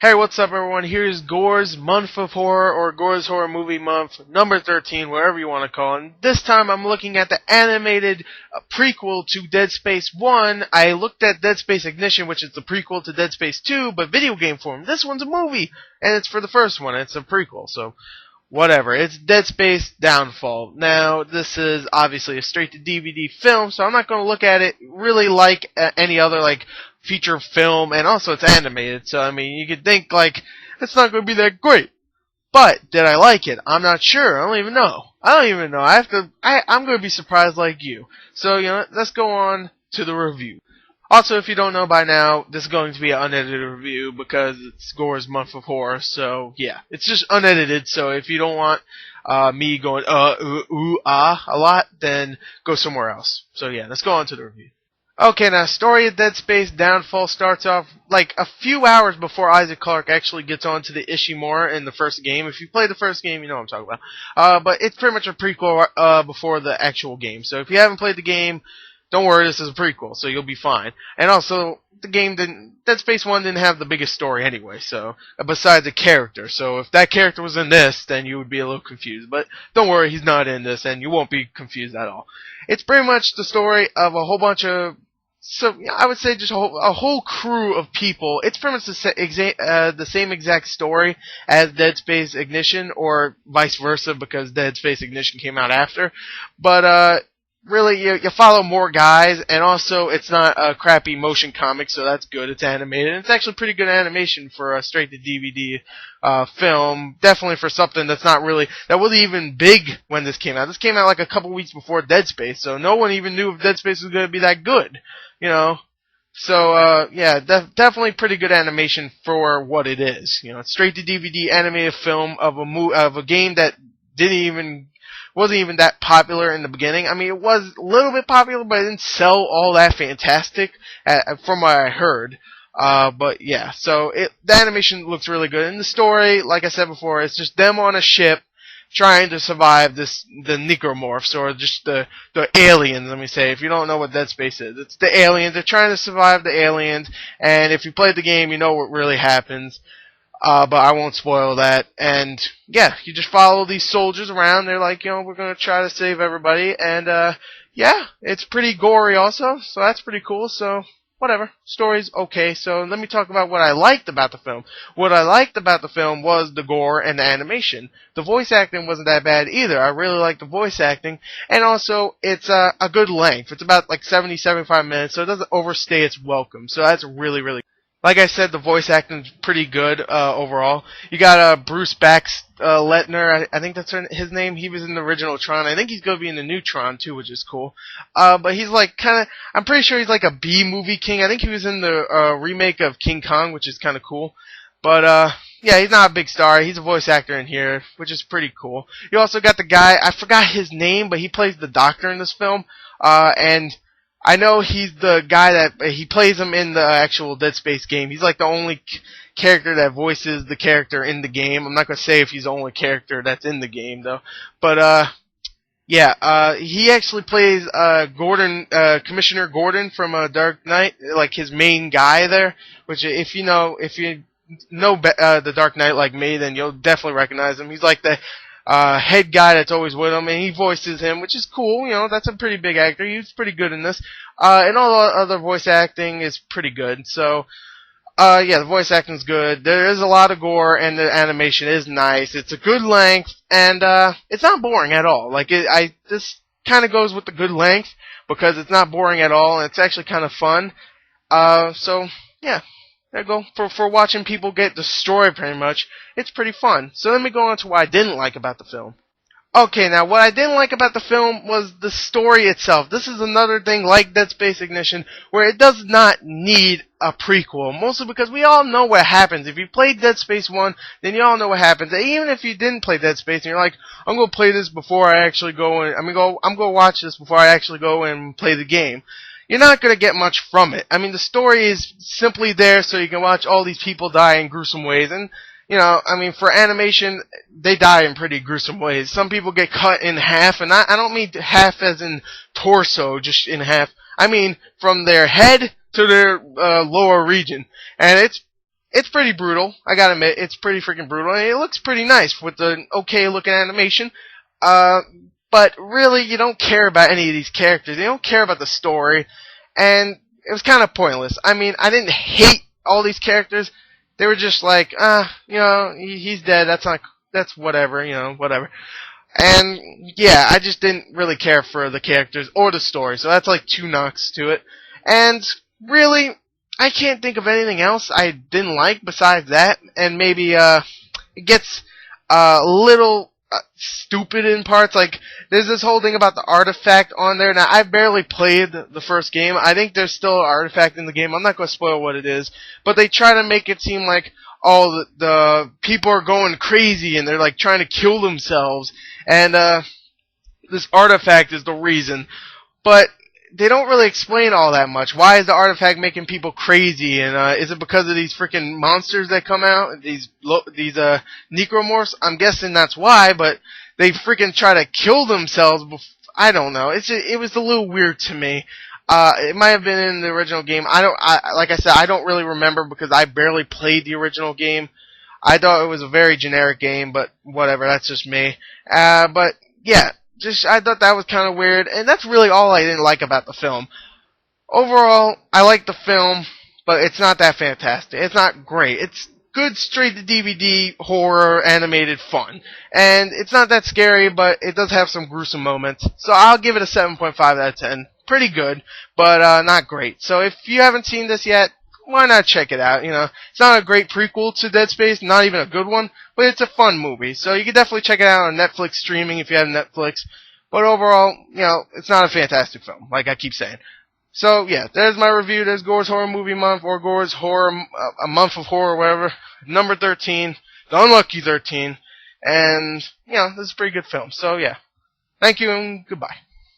Hey, what's up everyone? Here's Gors Month of Horror, or Gors Horror Movie Month, number 13, wherever you want to call it. And this time I'm looking at the animated prequel to Dead Space 1. I looked at Dead Space Ignition, which is the prequel to Dead Space 2, but video game form. This one's a movie, and it's for the first one. It's a prequel, so whatever. It's Dead Space Downfall. Now, this is obviously a straight-to-DVD film, so I'm not going to look at it really like any other, feature film, and also it's animated, so, I mean, you could think, it's not going to be that great. But, did I like it? I'm not sure. I don't even know. I'm going to be surprised like you. So, let's go on to the review. Also, if you don't know by now, this is going to be an unedited review because it's Gore's Month of Horror, so yeah. It's just unedited, so if you don't want me going a lot, then go somewhere else. So yeah, let's go on to the review. Okay, now, story of Dead Space Downfall starts off a few hours before Isaac Clarke actually gets onto the Ishimura in the first game. If you played the first game, you know what I'm talking about. But it's pretty much a prequel before the actual game. So if you haven't played the game, don't worry, this is a prequel, so you'll be fine. And also, Dead Space 1 didn't have the biggest story anyway, so, besides the character. So if that character was in this, then you would be a little confused. But don't worry, he's not in this, and you won't be confused at all. It's pretty much the story of a whole bunch of, I would say just a whole crew of people. It's pretty much the same exact story as Dead Space Ignition, or vice versa, because Dead Space Ignition came out after. But, really, you follow more guys, and also it's not a crappy motion comic, so that's good. It's animated, and it's actually pretty good animation for a straight-to-DVD film. Definitely for something that wasn't even big when this came out. This came out a couple weeks before Dead Space, so no one even knew if Dead Space was going to be that good, So, yeah, definitely pretty good animation for what it is. It's straight-to-DVD animated film of a game that wasn't even that popular in the beginning. I mean, it was a little bit popular, but it didn't sell all that fantastic, from what I heard. But yeah, so the animation looks really good. And the story, like I said before, it's just them on a ship trying to survive the necromorphs, or just the aliens, let me say. If you don't know what Dead Space is, it's the aliens. They're trying to survive the aliens, and if you played the game, you know what really happens. But I won't spoil that. And yeah, you just follow these soldiers around. They're we're going to try to save everybody. And yeah, it's pretty gory also, so that's pretty cool. So whatever, story's okay. So let me talk about what I liked about the film. What I liked about the film was the gore and the animation. The voice acting wasn't that bad either. I really liked the voice acting. And also, it's a good length. It's about 70-75 minutes, so it doesn't overstay its welcome. So that's really, really good. Like I said, the voice acting's pretty good overall. You got Bruce Lettner, I think that's his name. He was in the original Tron. I think he's going to be in the new Tron too, which is cool. But he's I'm pretty sure he's a B-movie king. I think he was in the remake of King Kong, which is kind of cool. But yeah, he's not a big star. He's a voice actor in here, which is pretty cool. You also got the guy, I forgot his name, but he plays the doctor in this film. And I know he's the guy that he plays him in the actual Dead Space game. He's the only character that voices the character in the game. I'm not going to say if he's the only character that's in the game, though. But, yeah, he actually plays Commissioner Gordon from Dark Knight, his main guy there, which if you know the Dark Knight like me, then you'll definitely recognize him. He's the head guy that's always with him, and he voices him, which is cool. That's a pretty big actor. He's pretty good in this. And all the other voice acting is pretty good. So, yeah, the voice acting's good. There is a lot of gore, and the animation is nice. It's a good length, and it's not boring at all. This kind of goes with the good length, because it's not boring at all, and it's actually kind of fun. So, yeah. There you go. For watching people get destroyed, pretty much, it's pretty fun. So let me go on to what I didn't like about the film. Okay, now what I didn't like about the film was the story itself. This is another thing like Dead Space Ignition, where it does not need a prequel. Mostly because we all know what happens. If you played Dead Space 1, then you all know what happens. And even if you didn't play Dead Space, and you're I'm going to play this before I actually I'm going to watch this before I actually go and play the game, you're not going to get much from it. I mean, the story is simply there so you can watch all these people die in gruesome ways. And, I mean, for animation, they die in pretty gruesome ways. Some people get cut in half, and I don't mean half as in torso, just in half. I mean from their head to their lower region. And it's pretty brutal. I gotta admit, it's pretty freaking brutal, and it looks pretty nice with the okay looking animation. But really, you don't care about any of these characters. You don't care about the story, and it was kind of pointless. I mean, I didn't hate all these characters. They were just like, he's dead. That's whatever, whatever. And yeah, I just didn't really care for the characters or the story. So that's like 2 knocks to it. And really, I can't think of anything else I didn't like besides that. And maybe it gets a little stupid in parts. Like, there's this whole thing about the artifact on there. Now, I barely played the first game. I think there's still an artifact in the game. I'm not going to spoil what it is. But they try to make it seem like, oh, the people are going crazy and they're like trying to kill themselves. And this artifact is the reason. But they don't really explain all that much. Why is the artifact making people crazy? And is it because of these freaking monsters that come out? These necromorphs? I'm guessing that's why, but they freaking try to kill themselves. I don't know. It was a little weird to me. It might have been in the original game. Like I said, I don't really remember because I barely played the original game. I thought it was a very generic game, but whatever. That's just me. But yeah. I thought that was kind of weird, and that's really all I didn't like about the film. Overall, I like the film, but it's not that fantastic. It's not great. It's good straight-to-DVD horror animated fun. And it's not that scary, but it does have some gruesome moments. So I'll give it a 7.5 out of 10. Pretty good, but not great. So if you haven't seen this yet, why not check it out? It's not a great prequel to Dead Space, not even a good one, but it's a fun movie. So you can definitely check it out on Netflix streaming if you have Netflix. But overall, it's not a fantastic film, like I keep saying. So yeah, there's my review. There's Gors Horror Movie Month, or Gors Horror, a month of horror, whatever. Number 13, the unlucky 13. And, this is a pretty good film. So yeah, thank you and goodbye.